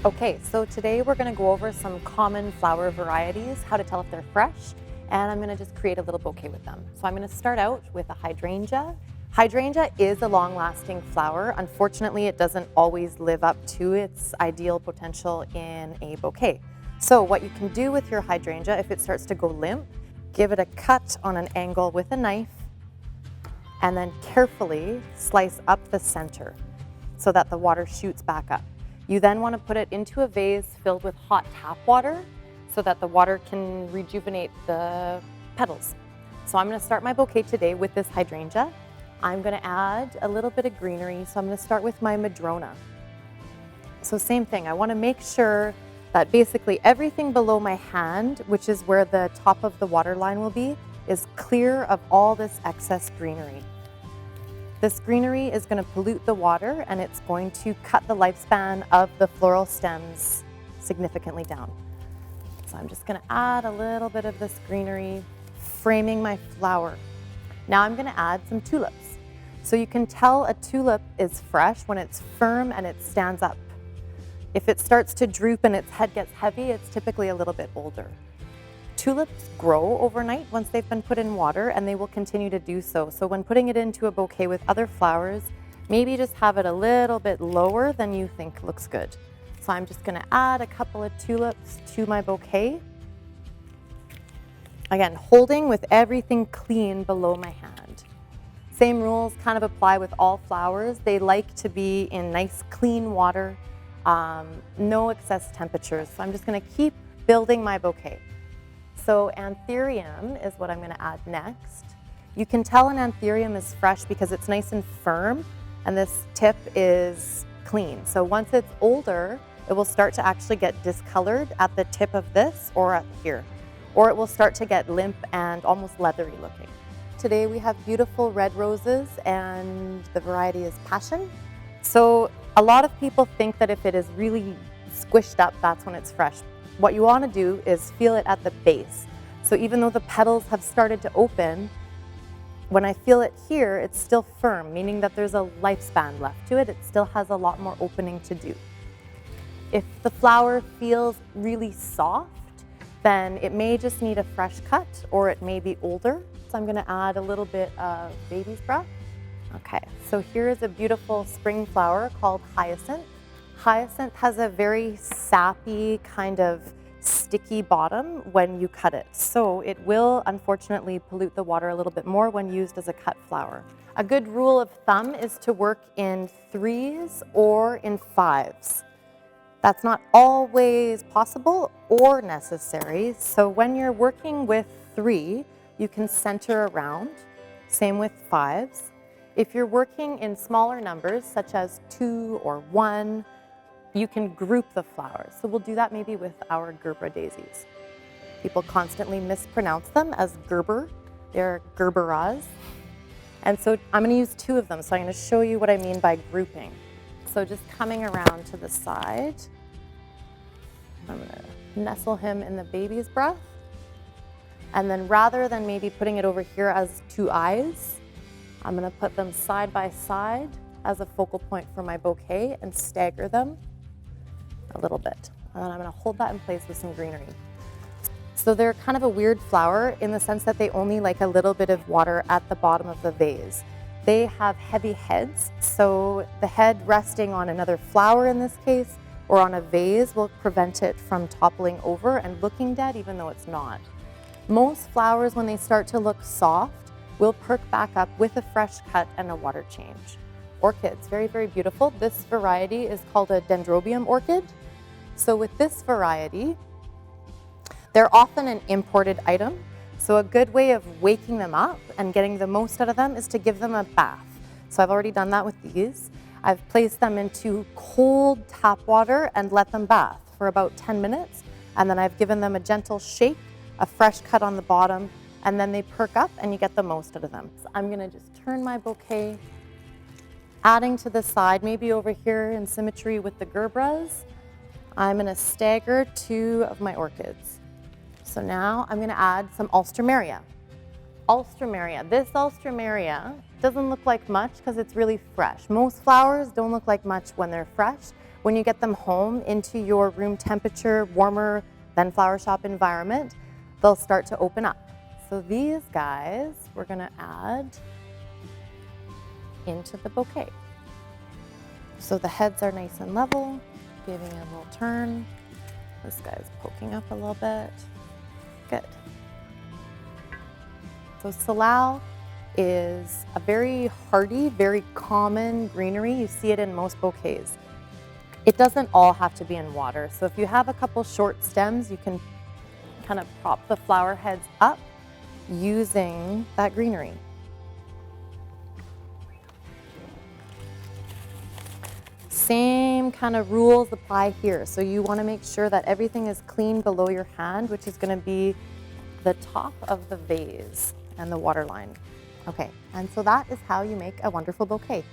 Okay, so today we're going to go over some common flower varieties, how to tell if they're fresh, and I'm going to just create a little bouquet with them. So I'm going to start out with a hydrangea. Hydrangea is a long-lasting flower. Unfortunately, it doesn't always live up to its ideal potential in a bouquet. So what you can do with your hydrangea, if it starts to go limp, give it a cut on an angle with a knife, and then carefully slice up the center so that the water shoots back up. You then want to put it into a vase filled with hot tap water so that the water can rejuvenate the petals. So I'm going to start my bouquet today with this hydrangea. I'm going to add a little bit of greenery, so I'm going to start with my madrona. So same thing, I want to make sure that basically everything below my hand, which is where the top of the water line will be, is clear of all this excess greenery. This greenery is going to pollute the water and it's going to cut the lifespan of the floral stems significantly down. So I'm just going to add a little bit of this greenery, framing my flower. Now I'm going to add some tulips. So you can tell a tulip is fresh when it's firm and it stands up. If it starts to droop and its head gets heavy, it's typically a little bit older. Tulips grow overnight once they've been put in water, and they will continue to do so. So when putting it into a bouquet with other flowers, maybe just have it a little bit lower than you think looks good. So I'm just going to add a couple of tulips to my bouquet. Again, holding with everything clean below my hand. Same rules kind of apply with all flowers. They like to be in nice clean water, no excess temperatures. So I'm just going to keep building my bouquet. So anthurium is what I'm going to add next. You can tell an anthurium is fresh because it's nice and firm and this tip is clean. So once it's older, it will start to actually get discolored at the tip of this or up here. Or it will start to get limp and almost leathery looking. Today we have beautiful red roses and the variety is passion. So a lot of people think that if it is really squished up, that's when it's fresh. What you want to do is feel it at the base. So even though the petals have started to open, when I feel it here, it's still firm, meaning that there's a lifespan left to it. It still has a lot more opening to do. If the flower feels really soft, then it may just need a fresh cut or it may be older. So I'm going to add a little bit of baby's breath. Okay, so here is a beautiful spring flower called hyacinth. Hyacinth has a very sappy, kind of sticky bottom when you cut it. So it will unfortunately pollute the water a little bit more when used as a cut flower. A good rule of thumb is to work in 3s or in 5s. That's not always possible or necessary. So when you're working with 3, you can center around. Same with 5s. If you're working in smaller numbers, such as 2 or 1, you can group the flowers. So we'll do that maybe with our Gerber daisies. People constantly mispronounce them as Gerber. They're Gerberas. And so I'm going to use 2 of them. So I'm going to show you what I mean by grouping. So just coming around to the side, I'm going to nestle him in the baby's breath. And then rather than maybe putting it over here as 2 eyes, I'm going to put them side by side as a focal point for my bouquet and stagger them a little bit. And then I'm going to hold that in place with some greenery. So they're kind of a weird flower in the sense that they only like a little bit of water at the bottom of the vase. They have heavy heads, so the head resting on another flower in this case or on a vase will prevent it from toppling over and looking dead even though it's not. Most flowers, when they start to look soft, will perk back up with a fresh cut and a water change. Orchids, very, very beautiful. This variety is called a dendrobium orchid. So with this variety, they're often an imported item. So a good way of waking them up and getting the most out of them is to give them a bath. So I've already done that with these. I've placed them into cold tap water and let them bath for about 10 minutes. And then I've given them a gentle shake, a fresh cut on the bottom, and then they perk up and you get the most out of them. So I'm going to just turn my bouquet, adding to the side, maybe over here in symmetry with the Gerbras. I'm going to stagger 2 of my orchids. So now I'm going to add some Alstroemeria. Alstroemeria. This Alstroemeria doesn't look like much because it's really fresh. Most flowers don't look like much when they're fresh. When you get them home into your room temperature, warmer than flower shop environment, they'll start to open up. So these guys we're gonna add into the bouquet. So the heads are nice and level, giving it a little turn. This guy's poking up a little bit. Good. So salal is a very hardy, very common greenery. You see it in most bouquets. It doesn't all have to be in water. So if you have a couple short stems, you can kind of prop the flower heads up using that greenery. Same kind of rules apply here. So you want to make sure that everything is clean below your hand, which is going to be the top of the vase and the water line. Okay, and so that is how you make a wonderful bouquet.